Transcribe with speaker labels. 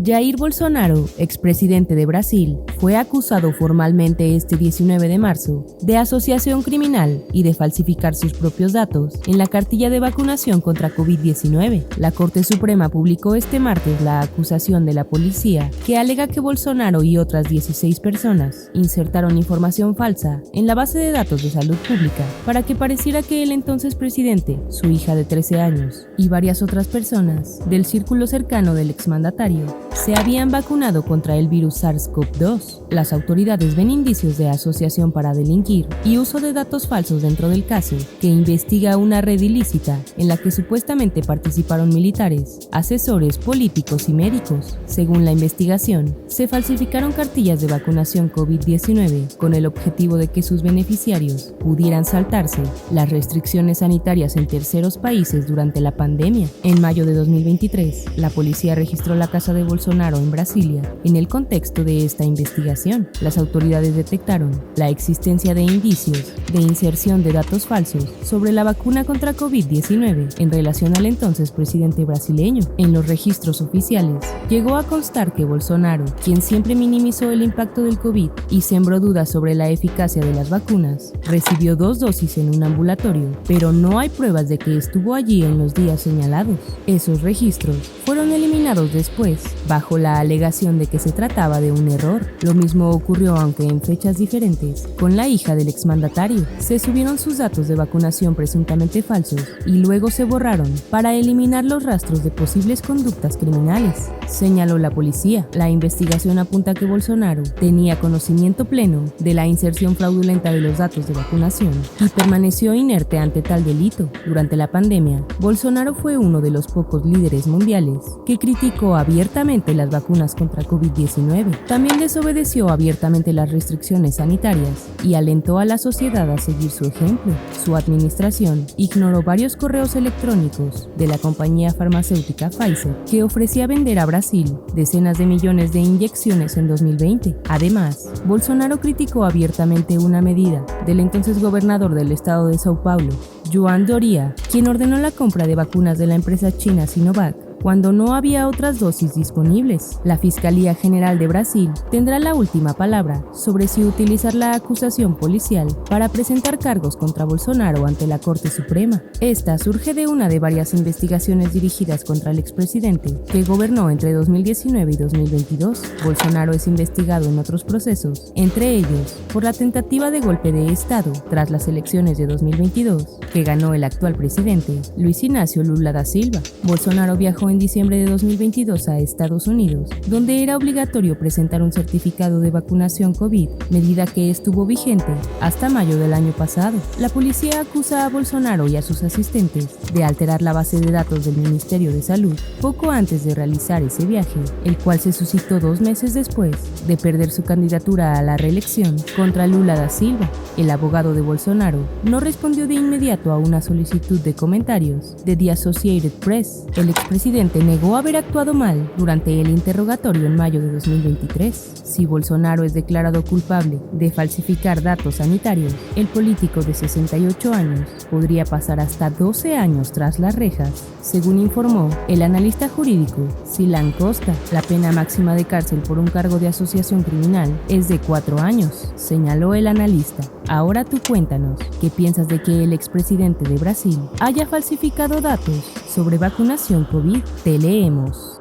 Speaker 1: Jair Bolsonaro, expresidente de Brasil, fue acusado formalmente este 19 de marzo de asociación criminal y de falsificar sus propios datos en la cartilla de vacunación contra COVID-19. La Corte Suprema publicó este martes la acusación de la policía, que alega que Bolsonaro y otras 16 personas insertaron información falsa en la base de datos de salud pública para que pareciera que el entonces presidente, su hija de 13 años y varias otras personas del círculo cercano del exmandatario se habían vacunado contra el virus SARS-CoV-2. Las autoridades ven indicios de asociación para delinquir y uso de datos falsos dentro del caso, que investiga una red ilícita en la que supuestamente participaron militares, asesores políticos y médicos. Según la investigación, se falsificaron cartillas de vacunación COVID-19 con el objetivo de que sus beneficiarios pudieran saltarse las restricciones sanitarias en terceros países durante la pandemia. En mayo de 2023, la policía registró la casa de Bolsonaro en Brasilia. En el contexto de esta investigación, las autoridades detectaron la existencia de indicios de inserción de datos falsos sobre la vacuna contra COVID-19 en relación al entonces presidente brasileño. En los registros oficiales, llegó a constar que Bolsonaro, quien siempre minimizó el impacto del COVID y sembró dudas sobre la eficacia de las vacunas, recibió 2 dosis en un ambulatorio, pero no hay pruebas de que estuvo allí en los días señalados. Esos registros fueron eliminados después, bajo la alegación de que se trataba de un error. Lo mismo ocurrió, aunque en fechas diferentes, con la hija del exmandatario. Se subieron sus datos de vacunación presuntamente falsos y luego se borraron para eliminar los rastros de posibles conductas criminales, señaló la policía. La investigación apunta que Bolsonaro tenía conocimiento pleno de la inserción fraudulenta de los datos de vacunación y permaneció inerte ante tal delito. Durante la pandemia, Bolsonaro fue uno de los pocos líderes mundiales que criticó abiertamente las vacunas contra COVID-19. También desobedeció abiertamente las restricciones sanitarias y alentó a la sociedad a seguir su ejemplo. Su administración ignoró varios correos electrónicos de la compañía farmacéutica Pfizer, que ofrecía vender a Brasil decenas de millones de inyecciones en 2020. Además, Bolsonaro criticó abiertamente una medida del entonces gobernador del estado de São Paulo, João Dória, quien ordenó la compra de vacunas de la empresa china Sinovac cuando no había otras dosis disponibles. La Fiscalía General de Brasil tendrá la última palabra sobre si utilizar la acusación policial para presentar cargos contra Bolsonaro ante la Corte Suprema. Esta surge de una de varias investigaciones dirigidas contra el expresidente, que gobernó entre 2019 y 2022. Bolsonaro es investigado en otros procesos, entre ellos por la tentativa de golpe de Estado tras las elecciones de 2022, que ganó el actual presidente, Luiz Inácio Lula da Silva. Bolsonaro viajó en diciembre de 2022 a Estados Unidos, donde era obligatorio presentar un certificado de vacunación COVID, medida que estuvo vigente hasta mayo del año pasado. La policía acusa a Bolsonaro y a sus asistentes de alterar la base de datos del Ministerio de Salud poco antes de realizar ese viaje, el cual se suscitó 2 meses después de perder su candidatura a la reelección contra Lula da Silva. El abogado de Bolsonaro no respondió de inmediato a una solicitud de comentarios de The Associated Press. El expresidente negó haber actuado mal durante el interrogatorio en mayo de 2023. Si Bolsonaro es declarado culpable de falsificar datos sanitarios, el político de 68 años podría pasar hasta 12 años tras las rejas, según informó el analista jurídico Silan Costa. La pena máxima de cárcel por un cargo de asociación criminal es de 4 años, señaló el analista. Ahora tú cuéntanos, ¿qué piensas de que el expresidente de Brasil haya falsificado datos sobre vacunación COVID? Te leemos.